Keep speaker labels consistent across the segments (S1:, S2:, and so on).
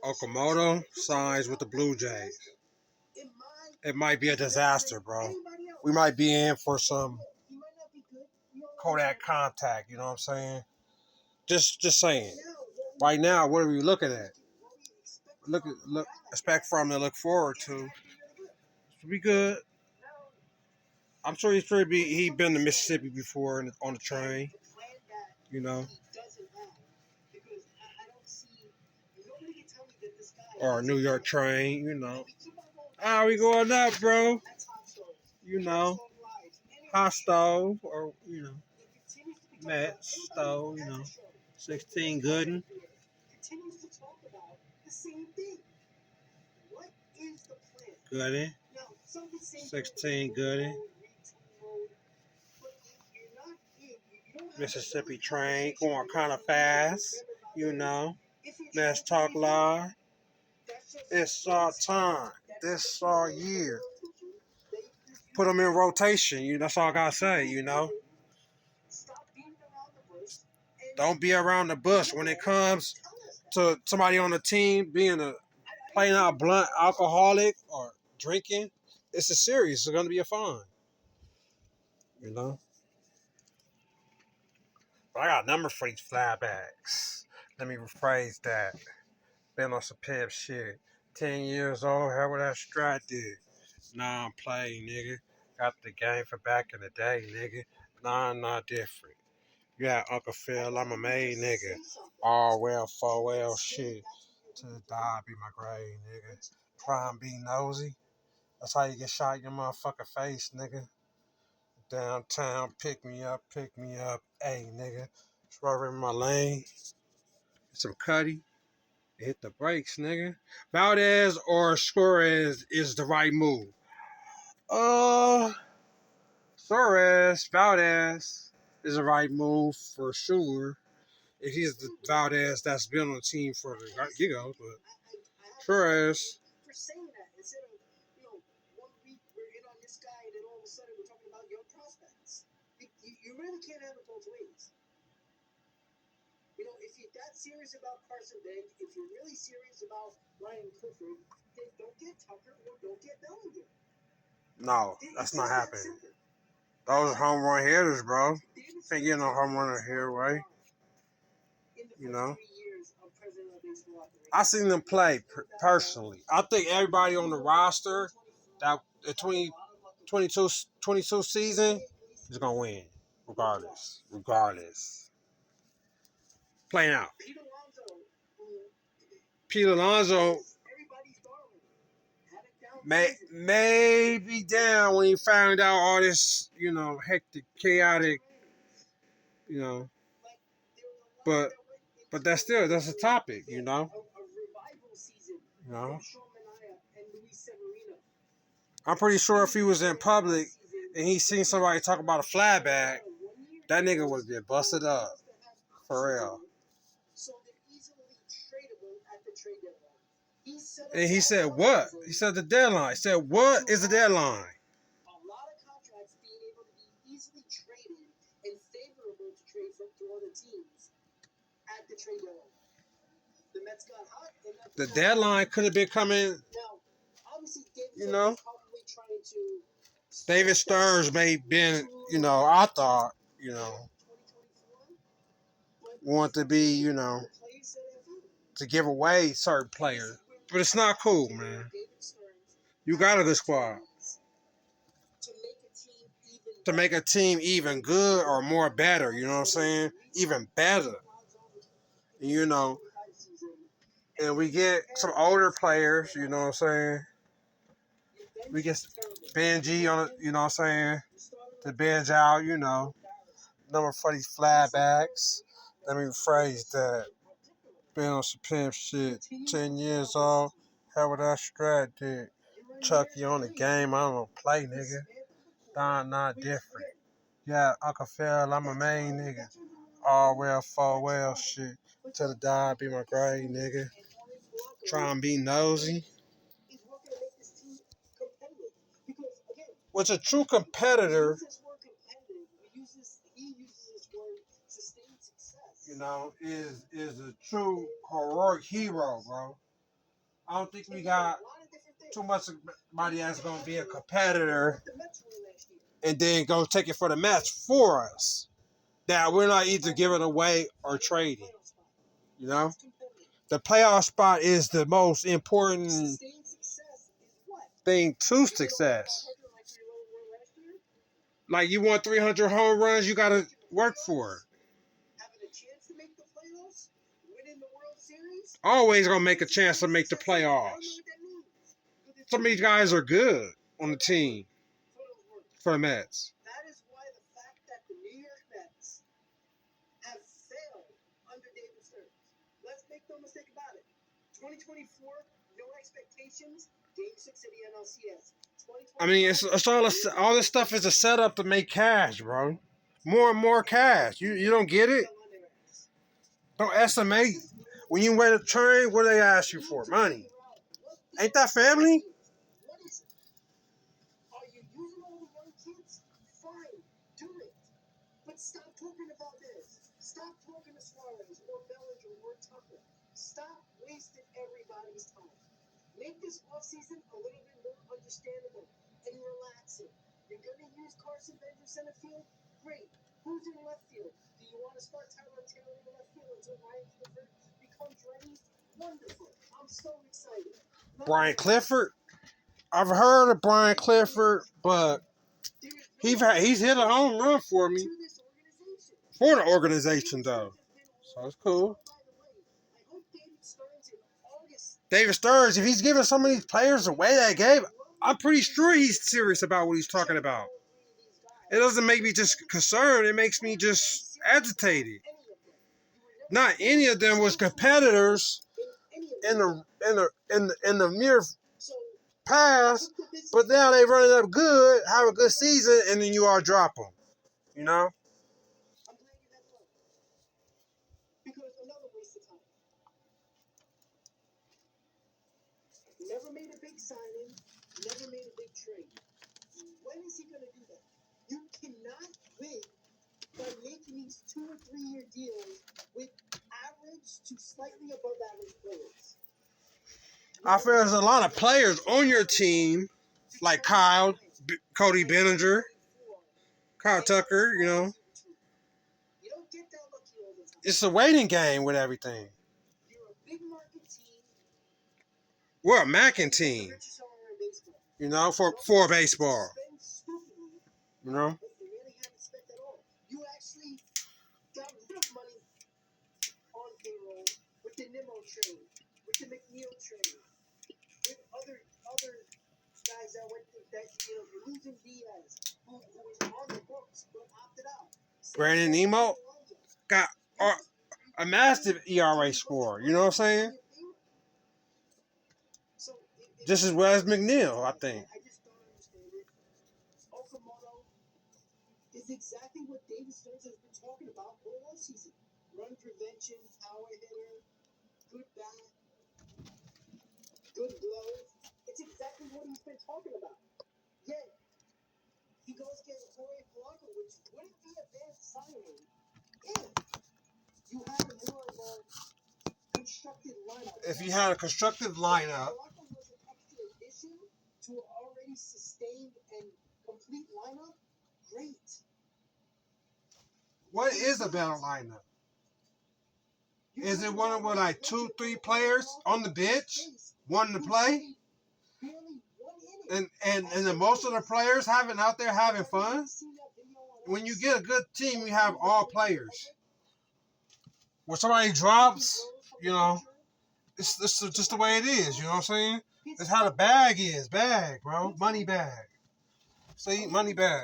S1: Okamoto signs with the Blue Jays. It might be a disaster, bro. We might be in for some Kodak contact. You know what I'm saying? Just saying. Right now, what are we looking at? Look, expect from to look forward to. Should be good. I'm sure he been to Mississippi before on the train. You know, or a New York train. You know, we going up, bro. You know, hot stove or mat stove. 16 Gooden. 16 Goody. Mississippi train going kind of fast. Let's talk live. It's our time. This our year. Put them in rotation. That's all I gotta say. Don't be around the bush when it comes to somebody on the team being playing out blunt alcoholic or drinking. It's a series. It's gonna be a fun. You know. But I got a number for these flybacks. Let me rephrase that. Been on some pimp shit. 10 years old, how would that strat did? Nah, I'm playing, nigga. Got the game for back in the day, nigga. Nah, I'm not different. You got Uncle Phil, I'm a made nigga. All well, full well, shit. To the die be my grave, nigga. Try and be nosy. That's how you get shot in your motherfucking face, nigga. Downtown, pick me up. Hey, nigga. Swerve in my lane. Some cutty. Hit the brakes, nigga. Valdez or Suarez is the right move. Valdez is the right move for sure. If he's the Valdez that's been on the team for the get-go, but Suarez. No, that's not happening. Those are home run hitters, bro. Can't get no home run here, right? I seen them play personally. I think everybody on the roster that the 2022 season is gonna win, regardless. Playing out. Pete Alonso may be down when he found out all this, hectic, chaotic, you know. But that's a topic, You know. I'm pretty sure if he was in public and he seen somebody talk about a flyback, that nigga would get busted up. For real. And he said, what? He said the deadline. He said, what is the deadline? The deadline could have been coming, David Stearns may have been, I thought, want to be, to give away certain players. But it's not cool, man. You got a good squad. To make a team even good or more better, you know what I'm saying? Even better. And we get some older players, you know what I'm saying? We get Benji on it, you know what I'm saying? To bench out, number for these flatbacks. Let me rephrase that. Been on some pimp shit. 10 years old. How would I strat did? Chucky on the game. I don't play, nigga. Don not different. Yeah, Uncle Phil, I'm a main nigga. All well, full well, shit. Till the die, be my grave, nigga. Try and be nosy. What's a true competitor, is a true heroic hero, bro. I don't think we got too much somebody that's going to be a competitor and then go take it for the match for us. That we're not either giving away or trading. You know? The playoff spot is the most important thing to success. Like you want 300 home runs, you got to work for it. Always going to make a chance to make the playoffs. Some of these guys are good on the team for the Mets. That is why the fact that the New York Mets have failed under David Stearns. Let's make no mistake about it. 2024, no expectations. Game 6 of the NLCS. I mean, it's all this stuff is a setup to make cash, bro. More and more cash. You don't get it? Don't estimate. When you win a train, what do they ask you for? Money. Ain't that family? But stop talking about this. Stop talking to Suarez or Bellinger or Tucker. Stop wasting everybody's time. Make this offseason a little bit more understandable and relaxing. You're going to use Carson Benjamin center field? Great. Who's in left field? Do you want to start Tyler Taylor in left field until Brian Clifford becomes ready? Wonderful. I'm so excited. Brian Clifford? I've heard of Brian Clifford, but he's hit a home run for me. For the organization, though. So it's cool. David Stearns, if he's giving some of these players away that game, I'm pretty sure he's serious about what he's talking about. It doesn't make me just concerned. It makes me just agitated. Not any of them was competitors in the near past, but now they running up good, have a good season, and then you all drop them. You know? Never made a big signing, never made a big trade. When is he going to do that? You cannot win by making these 2 or 3 year deals with average to slightly above average players. I feel there's a lot of players on your team, like Cody Bellinger, Kyle Tucker, you know. It's a waiting game with everything. We're a Mackin team, you know, for baseball. You know? You actually got rid of money on payroll with the Nimmo trade, with the McNeil trade, with other guys that went that you're losing Diaz, who was on the books but opted out. Brandon Nimmo got a massive ERA score. You know what I'm saying? Just as well as McNeil, I think. I just don't understand it. Okamoto is exactly what David Stearns has been talking about all season. Run prevention, power hitter, good bat, good glove. It's exactly what he's been talking about. Yet, he goes against Jorge Polanco, which wouldn't be a bad signing if you had more of a constructed lineup. If you had a constructive lineup. Polanco was an extra addition to an already sustained and complete lineup. Great. What is a better lineup? Is it one with like 2, 3 players on the bench, one to play, and the most of the players out there having fun? When you get a good team, you have all players. When somebody drops, you know, it's just the way it is. You know what I'm saying? It's how the bag is, bro, money bag. See, money bag.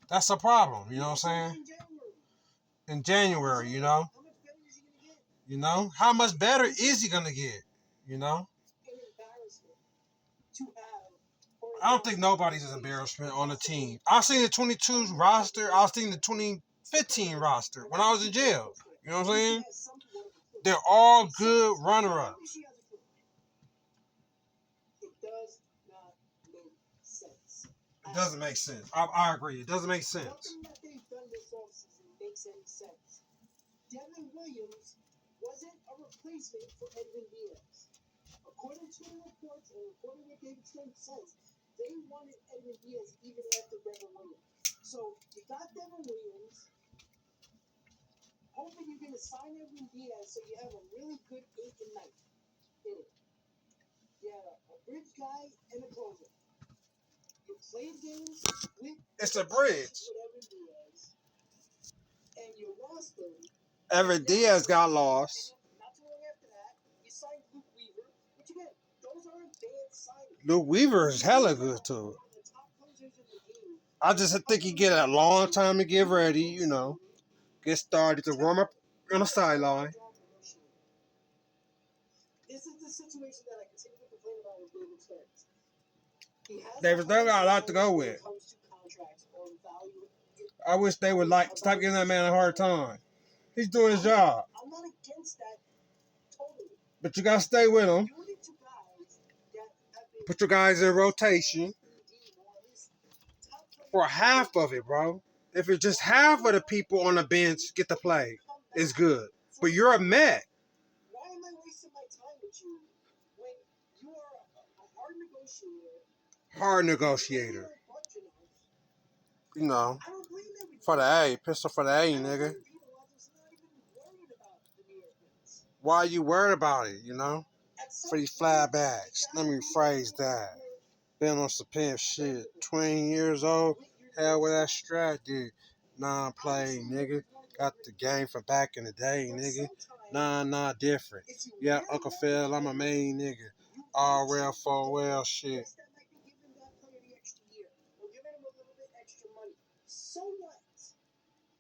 S1: That's a problem, you know what I'm saying? In January, you know? You know? How much better is he going to get? You know? I don't think nobody's an embarrassment on the team. I've seen the 22 roster. I've seen the 2015 roster when I was in jail. You know what I'm saying? They're all good runner-ups. It doesn't make sense. I agree. It doesn't make sense. Nothing that they've done this offseason makes any sense. Devin Williams
S2: wasn't a replacement for Edwin Diaz. According to the reports and according to what David Stern says, they wanted Edwin Diaz even after Devin Williams. So you got Devin Williams, hoping you're going to sign Edwin Diaz so you have a really good 8th and 9th inning. You have a bridge guy and a closer. You played games with
S1: It's a bridge.
S2: Edwin Diaz, and you lost him.
S1: Evan Diaz got lost.
S2: Not too long after that, you signed Luke Weaver, which again, those aren't bad signings.
S1: Luke Weaver is hella good too. I just think he get a long time to get ready, you know, get started to warm up on the sideline.
S2: This is the situation that I continue to complain about with David Stern.
S1: David Stern got a lot to go with. I wish they would stop giving that man a hard time. He's doing his job.
S2: I'm not against that totally.
S1: But you gotta stay with him. Put your guys in rotation for half of it, bro. If it's just half of the people on the bench get to play, it's good. But you're a Met.
S2: Why am I wasting my time with you when you are a hard negotiator?
S1: Hard negotiator. You know, for the A, pistol for the A, nigga. Why are you worried about it, you know? For these flybacks. Let me rephrase that. Been on some pimp shit. 20 years old. Hell with that strat, dude. Non-play, nigga. Got the game from back in the day, nigga. Nah, different. Yeah, Uncle Phil, I'm a main nigga. All real, full well shit.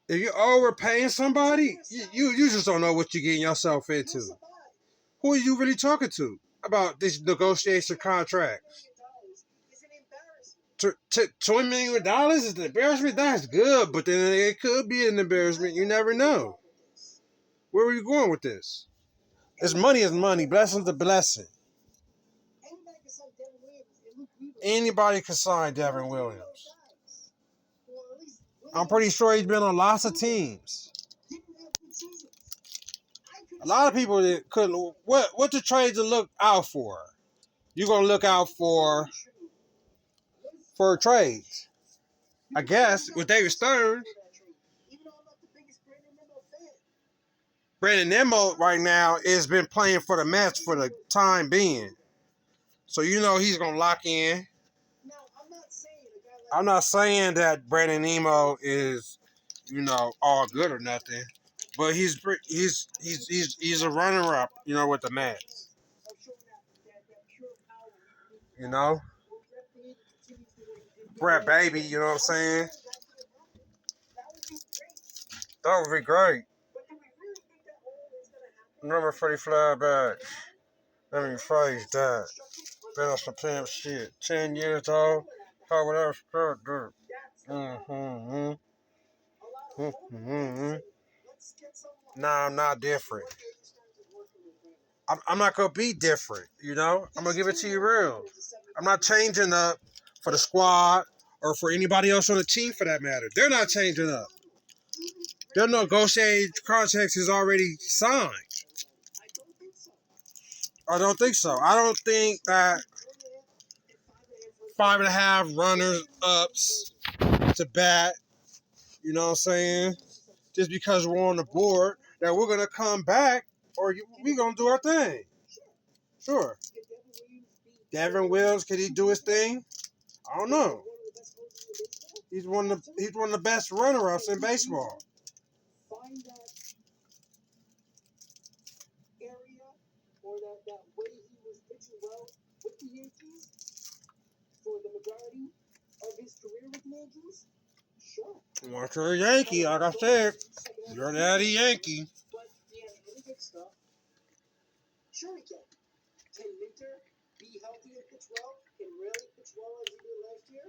S1: If you're overpaying somebody, you just don't know what you're getting yourself into. Who are you really talking to about this negotiation contract? $20 million is an embarrassment? That's good, but then it could be an embarrassment. You never know. Where are you going with this? It's money is money. Blessing's a blessing. Anybody can sign Devin Williams. I'm pretty sure he's been on lots of teams. A lot of people that couldn't. What the trades to look out for? You're gonna look out for trades. I guess with David Stern. Brandon Nimmo right now has been playing for the Mets for the time being. So you know he's gonna lock in. I'm not saying that Brandon Nimmo is, you know, all good or nothing, but he's a runner-up, you know, with the Mets. You know, Brett Baby, you know what I'm saying? That would be great. Number 30 flybacks. Let me rephrase that. Been on some pimp shit. 10 years old. How whatever spirit do. Nah, I'm not different. I'm not going to be different, you know? I'm going to give it to you real. I'm not changing up for the squad or for anybody else on the team for that matter. They're not changing up. Their negotiated contracts is already signed. I don't think so. I don't think that 5.5 runners ups to bat, you know what I'm saying? Just because we're on the board, that we're going to come back or we're going to do our thing. Sure. Devin Williams, could he do his thing? I don't know. He's one of the best runner-ups in baseball.
S2: Find that area or that way he was pitching well with the Yankees for the majority of his career with the Yankees? Sure.
S1: Once you're a Yankee, like I said, you're daddy Yankee.
S2: But yeah, any good stuff? Sure he can. Can Minter be healthy and pitch well? Can really pitch well as he did last year?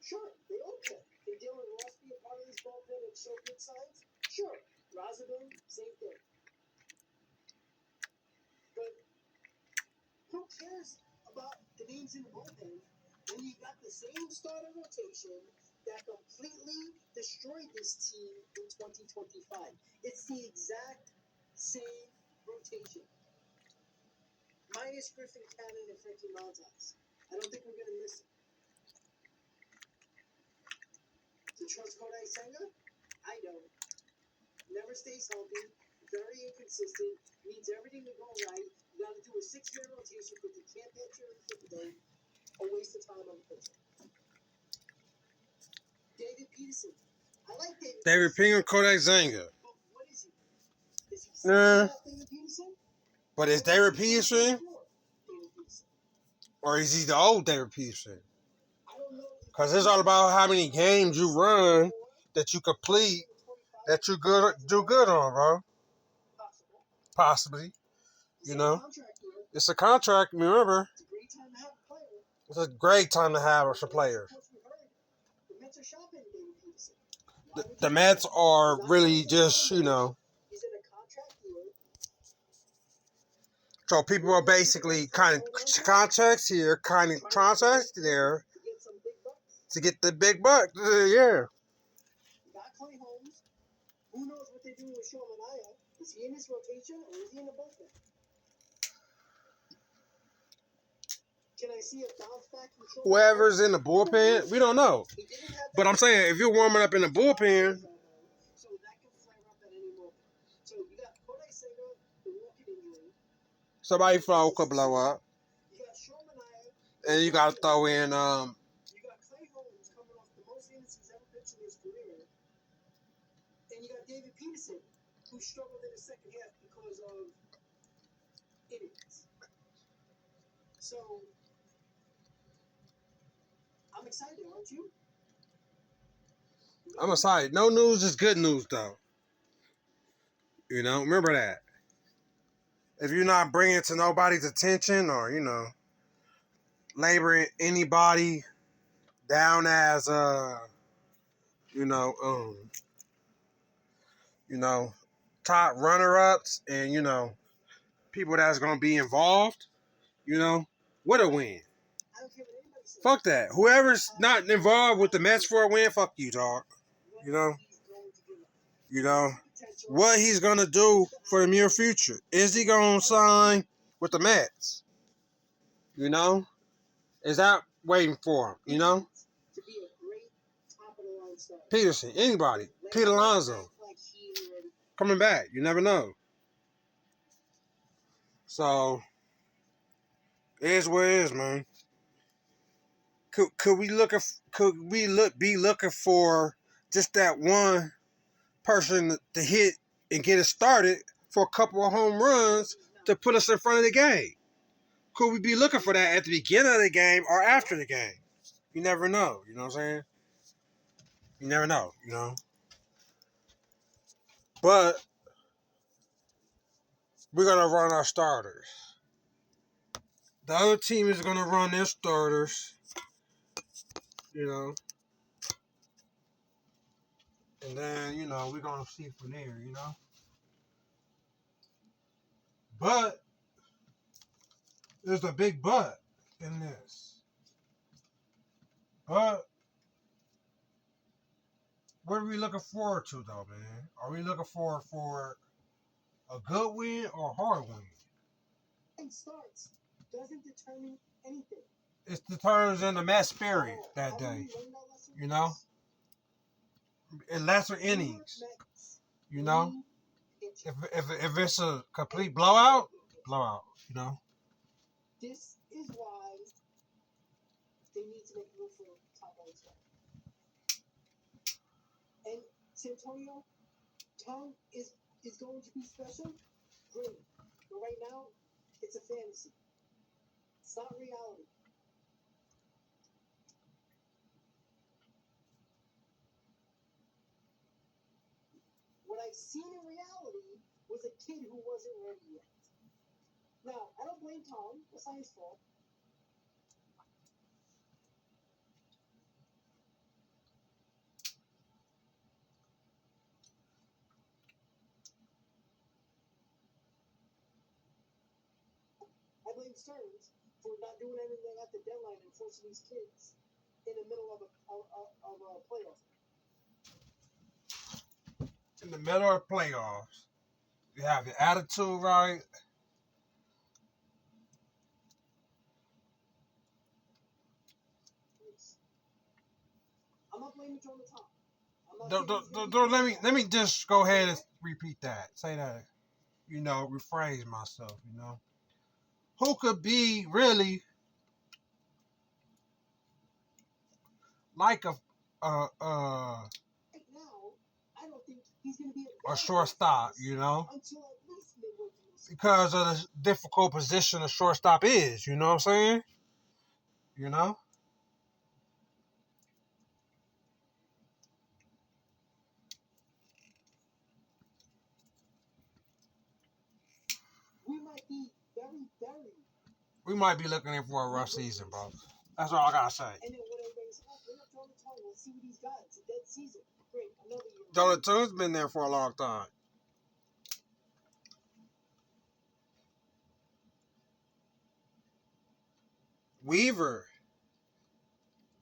S2: Sure, they all can. Can Dylan Ross be a part of this bullpen and show good signs? Sure. Razabin, same thing. But who cares about the names in the bullpen when you got the same starting rotation that completely destroyed this team in 2025? It's the exact save rotation. Minus Griffin Cannon and Frankie Montas. I don't think we're going to miss him. To trust Kodai Senga? I don't. Never stays healthy. Very inconsistent. Needs everything to go right. You got to do a 6-man rotation because you can't pitch or flip it. A waste of time on the pitcher. David Peterson. I like
S1: David Peterson, Kodak Zanga.
S2: But what is he? Is he David Peterson?
S1: But is David Peterson?
S2: David Peterson.
S1: Or is he the old David Peterson?
S2: I don't know.
S1: Because it's all about how many games you run that you complete that you do good on, bro. Possibly. You know? It's a contract, remember? It's a great time to have some players. The Mets are really just, you know. So people are basically kind of contracts here, kind of contracts there to get the big buck. Yeah.
S2: Who knows what they're doing with Sean Manaea? Is he in his rotation or is he in the bullpen? Can I see a bounce back from Sean
S1: Whoever's in the bullpen, we don't know. But I'm saying, if you're warming up in the bullpen,
S2: so that can flare up at any moment. So you got Kodai Senga, the walking injury.
S1: somebody phone could blow up.
S2: You got Sean Manaea.
S1: And you got to throw in,
S2: You got Clay Holmes coming off the most innings he's ever pitched in his career. And you got David Peterson, who struggled in the second half because of innings. So, I'm excited, aren't you?
S1: I'm excited. No news is good news, though. You know, remember that. If you're not bringing it to nobody's attention or, you know, laboring anybody down as, you know, top runner-ups and, you know, people that's going to be involved, you know, what a win.
S2: I don't care what anybody says.
S1: Fuck that. Whoever's not involved with the Mets for a win, fuck you, dog. You know? You know? What he's going to do for the near future. Is he going to sign with the Mets? You know? Is that waiting for him? You know?
S2: To be a great top-of-the-line star.
S1: Peterson, anybody. Pete Alonso. Coming back. You never know. So, it is what it is, man. Could we be looking for just that one person to hit and get it started for a couple of home runs to put us in front of the game? Could we be looking for that at the beginning of the game or after the game? You never know. You know what I'm saying? You never know. You know. But we're gonna run our starters. The other team is gonna run their starters. You know. And then, you know, we're going to see from there, you know. But there's a big but in this. But what are we looking forward to, though, man? Are we looking forward for a good win or a hard win?
S2: And starts doesn't determine anything.
S1: It determines in the match spirit that day, you know. In lesser innings, you know. If it's a complete blowout, you know.
S2: This is why they need to make a move for top line star. And Santonio, Tom is going to be special. Great. But right now, it's a fantasy. It's not reality. What I've seen in reality was a kid who wasn't ready yet. Now, I don't blame Tom. It's not his fault. I blame Stearns for not doing anything at the deadline and forcing these kids in the middle of a playoff.
S1: In the middle of playoffs, You have your attitude right.
S2: I'm not blaming Jonah Tom.
S1: Let me just go ahead and repeat that. Say that. Rephrase myself. Who could be really like a a,
S2: Right now, I don't think he's going to be
S1: a shortstop?
S2: until at least midway through the season.
S1: Because of the difficult position a shortstop is. You know what I'm saying? You know.
S2: We might be very.
S1: We might be looking in for a rough season, bro. That's all I gotta say.
S2: And then when everybody's like, bring up Jonah Tom, let's see what he's got. It's a dead season. Great, another year.
S1: Jonah Tom's been there for a long time. Weaver.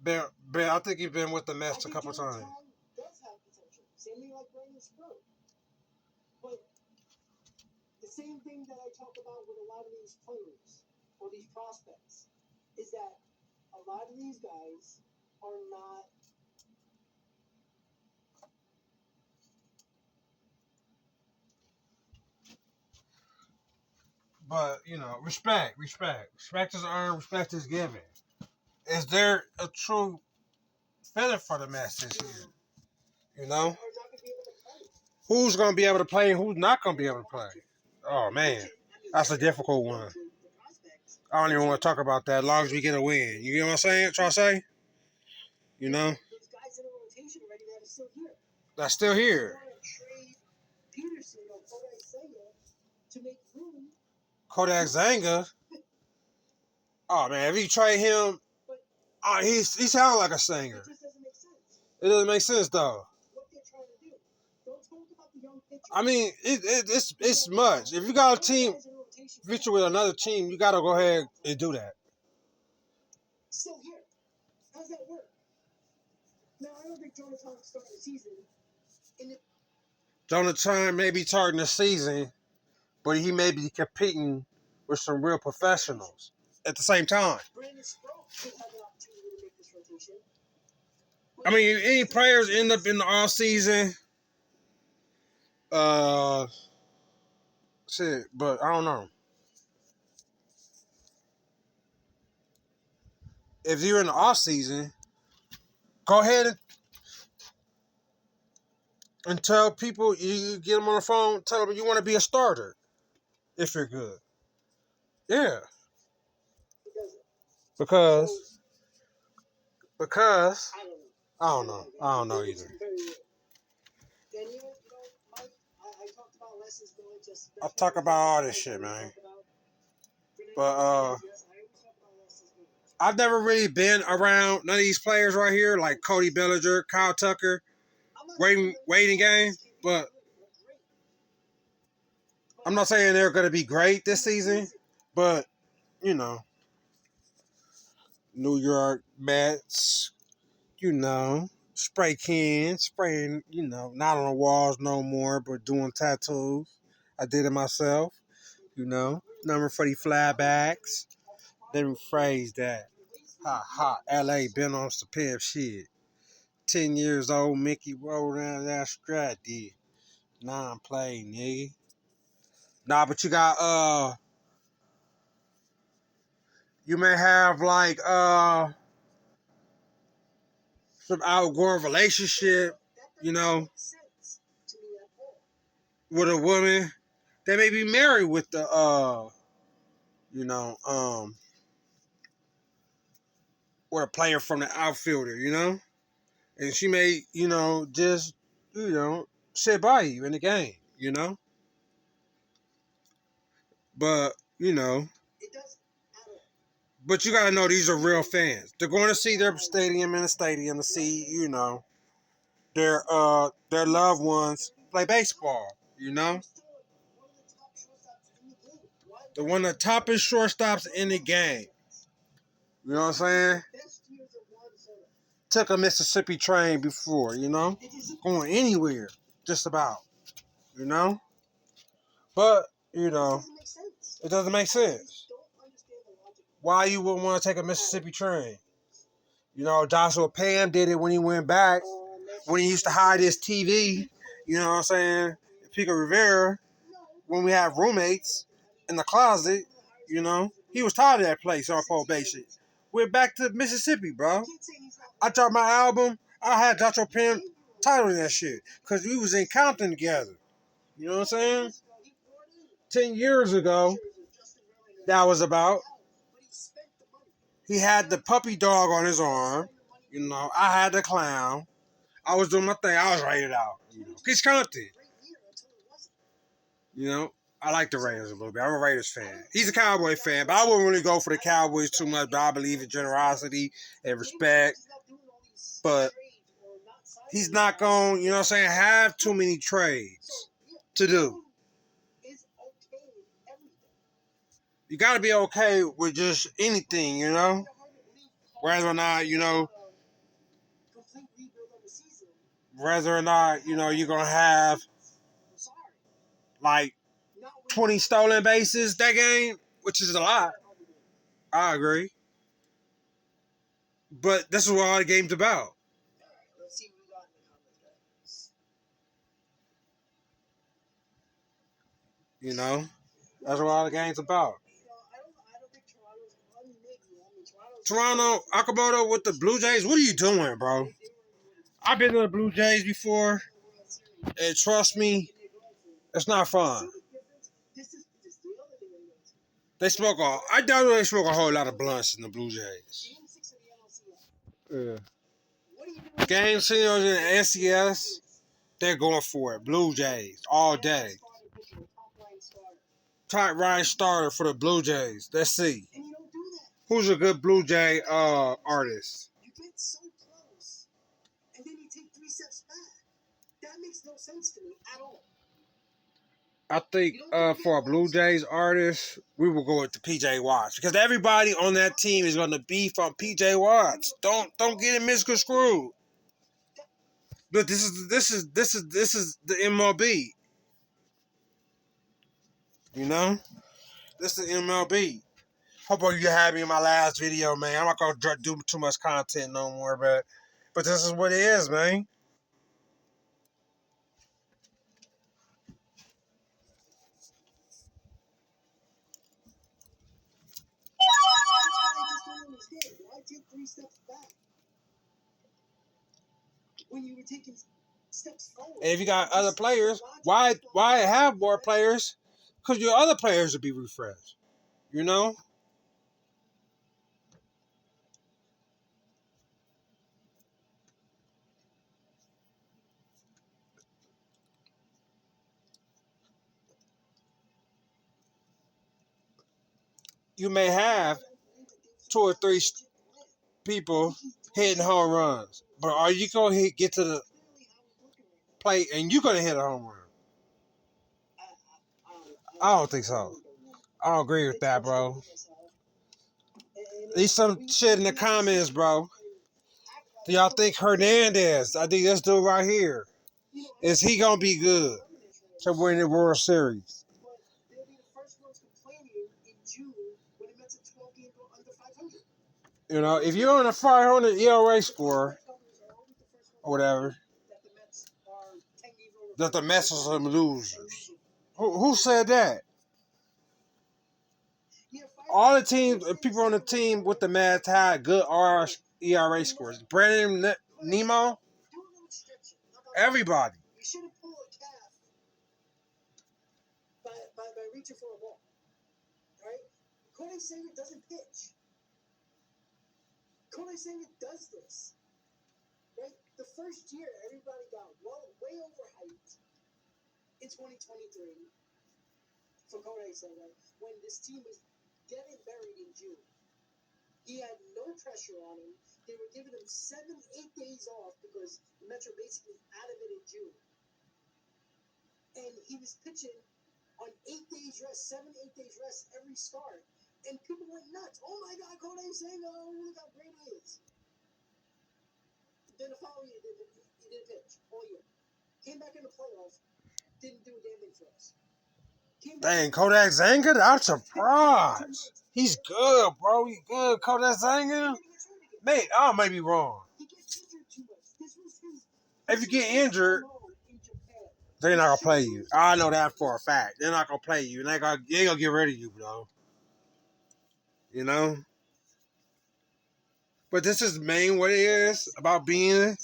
S1: I think he's been with the Mets a couple times.
S2: Tom does have potential. Same thing like Brandon Stroh. But the same thing that I talk about with a lot of these players or these prospects is that a lot of these guys are not.
S1: But respect is earned, respect is given. Is there a true feeling for the Mets this year? Who's gonna be able to play and who's not gonna be able to play? Oh man, that's a difficult one. I don't even want to talk about that. As long as we get a win, you get what I'm saying? Try to say,
S2: Those guys in the rotation already that are still here.
S1: That's still here.
S2: Trade Peterson or Kodak Senga to make room.
S1: Kodak Senga. Oh man, if you trade him, he sounds like a singer.
S2: It just doesn't make sense.
S1: It doesn't make sense though.
S2: What they're trying to do. Don't talk about the young pitchers.
S1: I mean, it's much. If you got a team feature with another team, you got to go ahead and do that.
S2: Still here. How's that work? Now, I don't think Jonah Tom's starting the season.
S1: Jonah Tom may be starting the season, but he may be competing with some real professionals at the same time.
S2: Brandon Stroh could have an opportunity to make this rotation.
S1: I mean, any players end up in the off season, shit, but I don't know. If you're in the off season, go ahead and tell people, you get them on the phone, tell them you want to be a starter if you're good. Yeah. Because I don't know. I don't know either. I talk about all this shit, man. But I've never really been around none of these players right here, like Cody Bellinger, Kyle Tucker, waiting game. But I'm not saying they're going to be great this season. But New York Mets, spray cans, spraying, not on the walls no more, but doing tattoos. I did it myself, number for the flybacks. Let me phrase that. Ha, LA been on some pimp shit. 10 years old, Mickey rolled down that strat, did. Nah, I'm playing, nigga. Nah, but you got, you may have like, some outgoing relationship, with a woman. They may be married with the, or a player from the outfielder, and she may, just, sit by you in the game, but, but you gotta know these are real fans. They're going to see their stadium in the stadium to see, their loved ones play baseball, They're one of the toppest shortstops in the game. You know what I'm saying? Took a Mississippi train before, going anywhere, just about, But,
S2: It doesn't make sense.
S1: it doesn't make
S2: I
S1: sense.
S2: just don't understand the logic.
S1: Why you would want to take a Mississippi train? Joshua Pam did it when he went back, when he used to hide his TV, you know what I'm saying? Pico Rivera, when we have roommates in the closet, he was tired of that place on probation. We're back to Mississippi, bro. I dropped my album, I had Joshua Pam titling that shit, because we was in Compton together. You know what I'm saying? 10 years ago, that was about. He had the puppy dog on his arm. I had the clown. I was doing my thing. I was rated out. He's Compton. I like the Raiders a little bit. I'm a Raiders fan. He's a Cowboy fan, but I wouldn't really go for the Cowboys too much. But I believe in generosity and respect. But he's not going, have too many trades to do. You got to be okay with just anything, whether or not, you're going to have like 20 stolen bases that game, which is a lot. I agree. But this is what all the game's about. That's what all the game's about. Toronto, Okamoto with the Blue Jays. What are you doing, bro? I've been to the Blue Jays before, and trust me, it's not fun. I doubt they smoke a whole lot of blunts in the Blue Jays. Yeah. Game seniors in the NCS, they're going for it. Blue Jays all day. Top Ryan starter for the Blue Jays. Let's see. Who's a good Blue Jay artist?
S2: You get so close, and then you take 3 steps back. That makes no sense to me at all.
S1: I think for a Blue Jays artist, we will go with the PJ Watts because everybody on that team is going to be from PJ Watts. Don't get it misconstrued. But this is the MLB. This is the MLB. Hope you had me in my last video, man. I'm not gonna do too much content no more, but this is what it is, man.
S2: Why take 3 steps back when you were taking steps forward?
S1: And if you got other players, why have more players? Because your other players will be refreshed. You may have 2 or 3 people hitting home runs, but are you gonna get to the plate and you're gonna hit a home run? I don't think so. I don't agree with that, bro. Leave some shit in the comments, bro. Do y'all think Hernandez, I think this dude right here, is he gonna be good to win the World Series? If you're on a 500 ERA score or whatever, that the Mets are some losers. Who said that? All the teams, people on the team with the Mets had good ERA scores. Brandon Nemo, everybody.
S2: You shouldn't pull a calf by reaching for a ball. Right? Kodai Senga doesn't pitch. Kodai Senga does this. Right? The first year, everybody got way overhyped in 2023 for Kodai Senga when this team was getting buried in June. He had no pressure on him. They were giving him 7-8 days off because the Mets were basically out of it in June. And he was pitching on 8 days rest, 7-8 days rest every start. And people went nuts. Oh my God, Kodai Senga, look how great he is. Then the following year, he didn't pitch all year. Came back in the playoffs, didn't do a damn thing for us.
S1: Dang, Kodak Zanga? I'm surprised. He's good, bro. He's good. Kodak Zanga? Mate, I may be wrong. If you get injured, they're not gonna play you. I know that for a fact. They're not gonna play you. And they ain't gonna get rid of you, bro. You know? But this is main what it is about being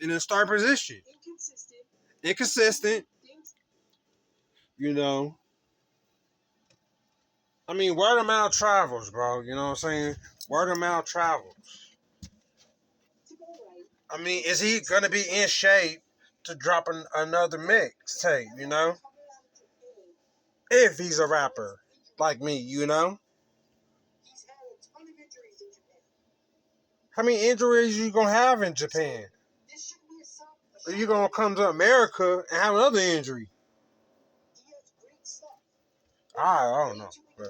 S1: in a star position. Inconsistent. You know. I mean, word of mouth travels, bro. You know what I'm saying? Word of mouth travels. I mean, is he gonna be in shape to drop another mixtape? You know, if he's a rapper like me, you know. How many injuries you gonna have in Japan? Are you gonna come to America and have another injury? I don't know. But